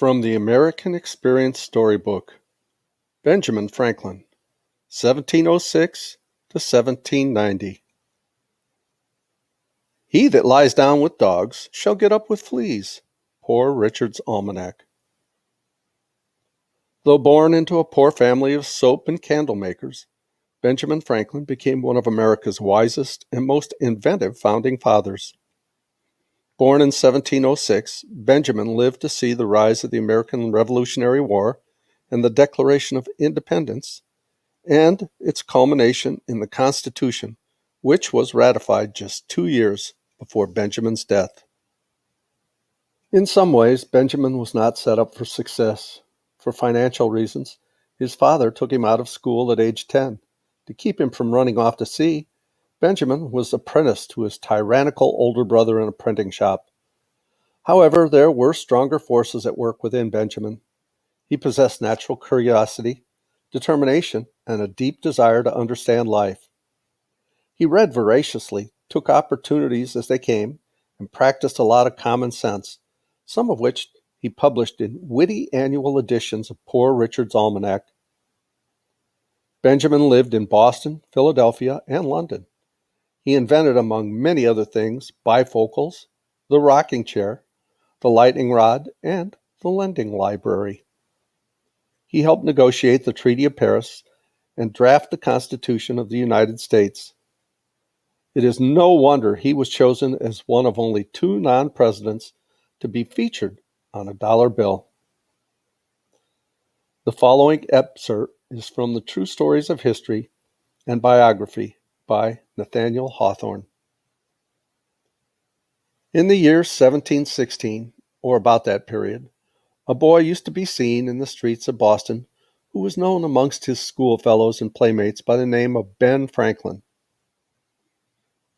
From the American Experience Storybook, Benjamin Franklin, 1706 to 1790. He that lies down with dogs shall get up with fleas. Poor Richard's Almanac. Though born into a poor family of soap and candle makers, Benjamin Franklin became one of America's wisest and most inventive founding fathers. Born in 1706, Benjamin lived to see the rise of the American Revolutionary War and the Declaration of Independence, and its culmination in the Constitution, which was ratified just 2 years before Benjamin's death. In some ways, Benjamin was not set up for success. For financial reasons, his father took him out of school at age 10. To keep him from running off to sea, Benjamin was apprenticed to his tyrannical older brother in a printing shop. However, there were stronger forces at work within Benjamin. He possessed natural curiosity, determination, and a deep desire to understand life. He read voraciously, took opportunities as they came, and practiced a lot of common sense, some of which he published in witty annual editions of Poor Richard's Almanac. Benjamin lived in Boston, Philadelphia, and London. He invented, among many other things, bifocals, the rocking chair, the lightning rod, and the lending library. He helped negotiate the Treaty of Paris and draft the Constitution of the United States. It is no wonder he was chosen as one of only 2 non-presidents to be featured on a dollar bill. The following excerpt is from the True Stories of History and Biography by Nathaniel Hawthorne. In the year 1716, or about that period, a boy used to be seen in the streets of Boston who was known amongst his schoolfellows and playmates by the name of Ben Franklin.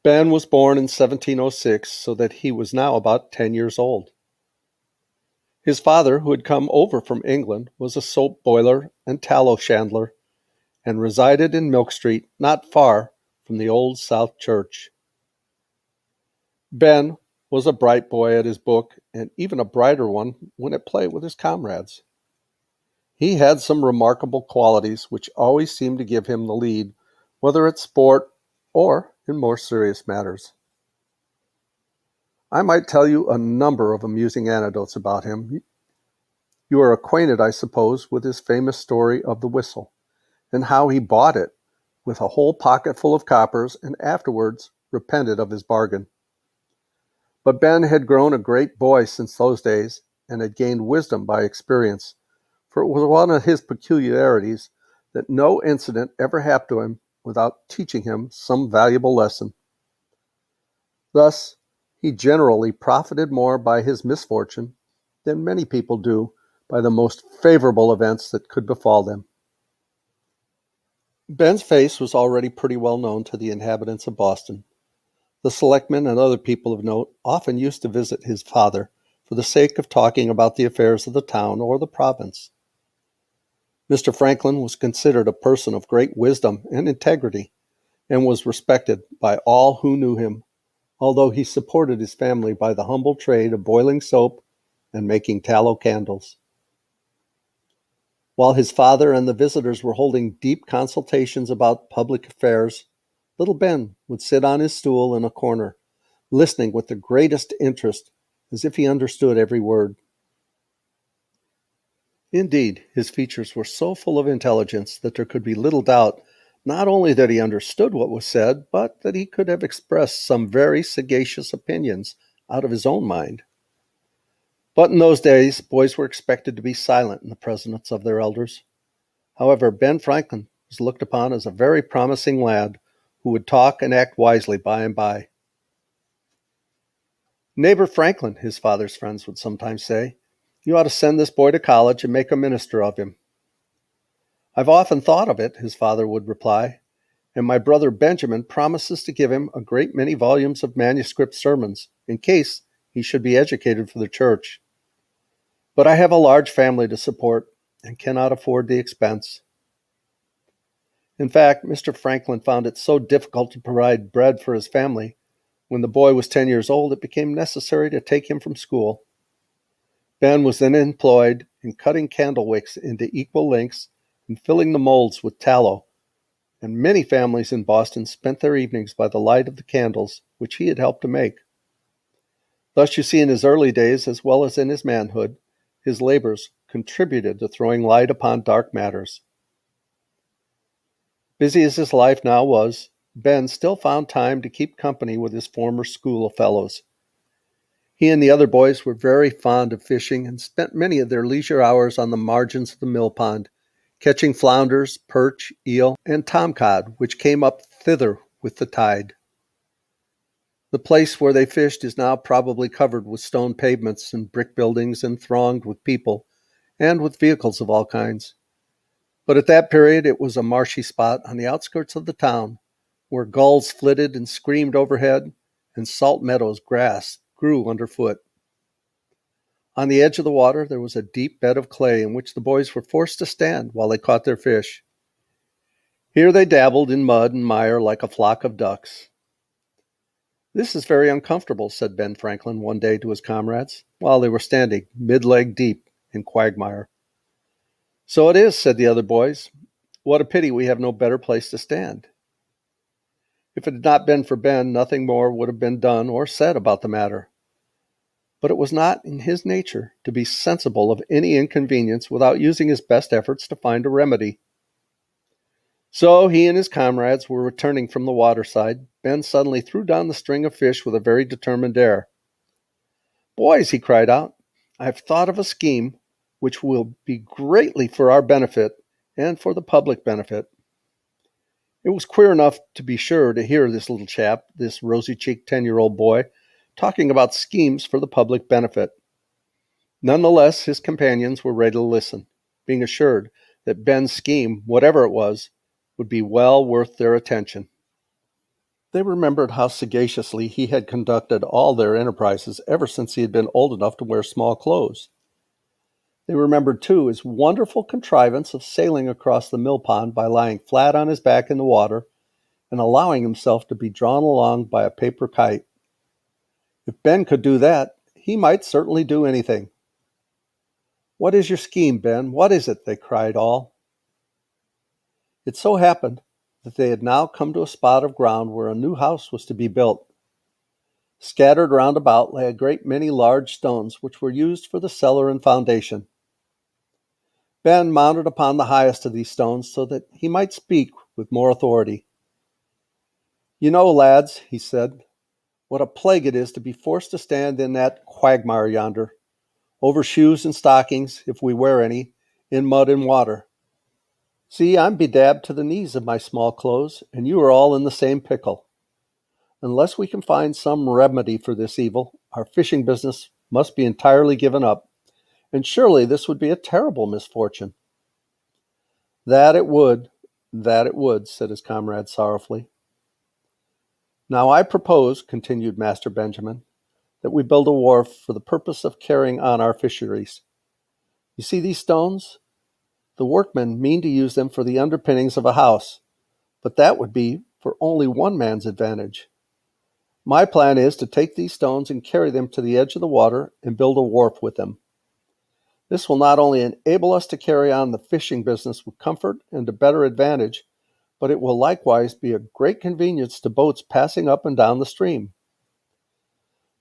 Ben was born in 1706, so that he was now about 10 years old. His father, who had come over from England, was a soap boiler and tallow chandler, and resided in Milk Street, not far from the Old South Church. Ben was a bright boy at his book, and even a brighter one when at play with his comrades. He had some remarkable qualities which always seemed to give him the lead, whether at sport or in more serious matters. I might tell you a number of amusing anecdotes about him. You are acquainted, I suppose, with his famous story of the whistle, and how he bought it with a whole pocket full of coppers and afterwards repented of his bargain. But Ben had grown a great boy since those days, and had gained wisdom by experience, for it was one of his peculiarities that no incident ever happened to him without teaching him some valuable lesson. Thus, he generally profited more by his misfortune than many people do by the most favorable events that could befall them. Ben's face was already pretty well known to the inhabitants of Boston. The selectmen and other people of note often used to visit his father for the sake of talking about the affairs of the town or the province. Mr. Franklin was considered a person of great wisdom and integrity, and was respected by all who knew him, although he supported his family by the humble trade of boiling soap and making tallow candles. While his father and the visitors were holding deep consultations about public affairs, little Ben would sit on his stool in a corner, listening with the greatest interest, as if he understood every word. Indeed, his features were so full of intelligence that there could be little doubt not only that he understood what was said, but that he could have expressed some very sagacious opinions out of his own mind. But in those days, boys were expected to be silent in the presence of their elders. However, Ben Franklin was looked upon as a very promising lad who would talk and act wisely by and by. "Neighbor Franklin," his father's friends would sometimes say, "you ought to send this boy to college and make a minister of him." "I've often thought of it," his father would reply, "and my brother Benjamin promises to give him a great many volumes of manuscript sermons, in case he should be educated for the church. But I have a large family to support, and cannot afford the expense." In fact, Mr. Franklin found it so difficult to provide bread for his family, when the boy was 10 years old, it became necessary to take him from school. Ben was then employed in cutting candle wicks into equal lengths and filling the molds with tallow, and many families in Boston spent their evenings by the light of the candles which he had helped to make. Thus you see in his early days, as well as in his manhood, his labors contributed to throwing light upon dark matters. Busy as his life now was, Ben still found time to keep company with his former school fellows. He and the other boys were very fond of fishing and spent many of their leisure hours on the margins of the mill pond, catching flounders, perch, eel, and tomcod, which came up thither with the tide. The place where they fished is now probably covered with stone pavements and brick buildings and thronged with people and with vehicles of all kinds. But at that period it was a marshy spot on the outskirts of the town, where gulls flitted and screamed overhead and salt meadows grass grew underfoot. On the edge of the water there was a deep bed of clay in which the boys were forced to stand while they caught their fish. Here they dabbled in mud and mire like a flock of ducks. "This is very uncomfortable," said Ben Franklin one day to his comrades, while they were standing mid-leg deep in quagmire. "So it is," said the other boys. "What a pity we have no better place to stand." If it had not been for Ben, nothing more would have been done or said about the matter. But it was not in his nature to be sensible of any inconvenience without using his best efforts to find a remedy. So he and his comrades were returning from the waterside. Ben suddenly threw down the string of fish with a very determined air. "Boys," he cried out, "I have thought of a scheme which will be greatly for our benefit and for the public benefit." It was queer enough, to be sure, to hear this little chap, this rosy-cheeked 10-year-old boy, talking about schemes for the public benefit. Nonetheless, his companions were ready to listen, being assured that Ben's scheme, whatever it was, would be well worth their attention. They remembered how sagaciously he had conducted all their enterprises ever since he had been old enough to wear small clothes. They remembered, too, his wonderful contrivance of sailing across the mill pond by lying flat on his back in the water and allowing himself to be drawn along by a paper kite. If Ben could do that, he might certainly do anything. "What is your scheme, Ben? What is it?" they cried all. It so happened that they had now come to a spot of ground where a new house was to be built. Scattered round about lay a great many large stones, which were used for the cellar and foundation. Ben mounted upon the highest of these stones so that he might speak with more authority. "You know, lads," he said, "what a plague it is to be forced to stand in that quagmire yonder, over shoes and stockings, if we wear any, in mud and water. See, I'm bedabbed to the knees of my small clothes, and you are all in the same pickle. Unless we can find some remedy for this evil, our fishing business must be entirely given up, and surely this would be a terrible misfortune." "That it would, that it would," said his comrade sorrowfully. "Now I propose," continued Master Benjamin, "that we build a wharf for the purpose of carrying on our fisheries. You see these stones? The workmen mean to use them for the underpinnings of a house, but that would be for only one man's advantage. My plan is to take these stones and carry them to the edge of the water and build a wharf with them. This will not only enable us to carry on the fishing business with comfort and to better advantage, but it will likewise be a great convenience to boats passing up and down the stream.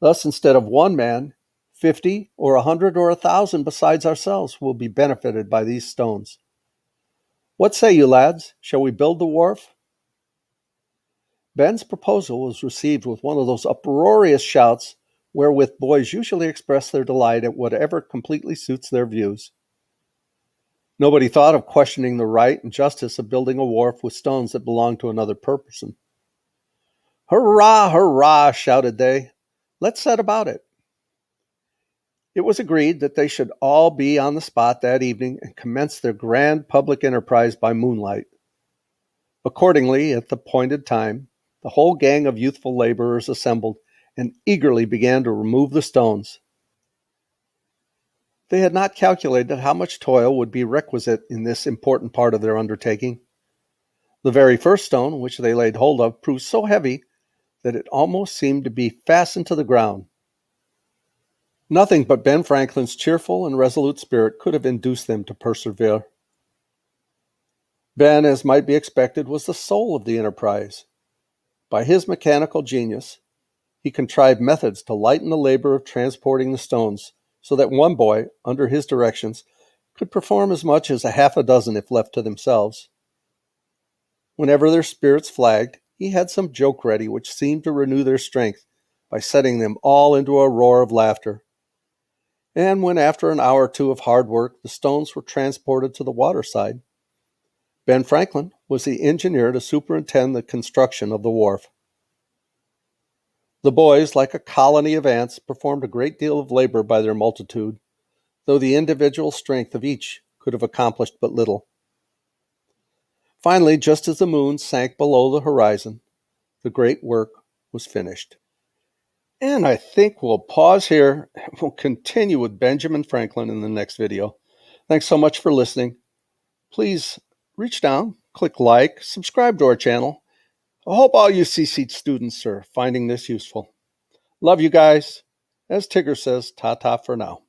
Thus, instead of one man, 50 or 100 or 1,000 besides ourselves will be benefited by these stones. What say you, lads? Shall we build the wharf?" Ben's proposal was received with one of those uproarious shouts wherewith boys usually express their delight at whatever completely suits their views. Nobody thought of questioning the right and justice of building a wharf with stones that belonged to another person. "Hurrah, hurrah!" shouted they. "Let's set about it." It was agreed that they should all be on the spot that evening and commence their grand public enterprise by moonlight. Accordingly, at the appointed time, the whole gang of youthful laborers assembled and eagerly began to remove the stones. They had not calculated how much toil would be requisite in this important part of their undertaking. The very first stone which they laid hold of proved so heavy that it almost seemed to be fastened to the ground. Nothing but Ben Franklin's cheerful and resolute spirit could have induced them to persevere. Ben, as might be expected, was the soul of the enterprise. By his mechanical genius, he contrived methods to lighten the labor of transporting the stones, so that one boy, under his directions, could perform as much as a half a dozen if left to themselves. Whenever their spirits flagged, he had some joke ready which seemed to renew their strength by setting them all into a roar of laughter. And when after an hour or two of hard work the stones were transported to the waterside, Ben Franklin was the engineer to superintend the construction of the wharf. The boys, like a colony of ants, performed a great deal of labor by their multitude, though the individual strength of each could have accomplished but little. Finally, just as the moon sank below the horizon, the great work was finished. And I think we'll pause here and we'll continue with Benjamin Franklin in the next video. Thanks so much for listening. Please reach down, click like, subscribe to our channel. I hope all you CC students are finding this useful. Love you guys. As Tigger says, ta-ta for now.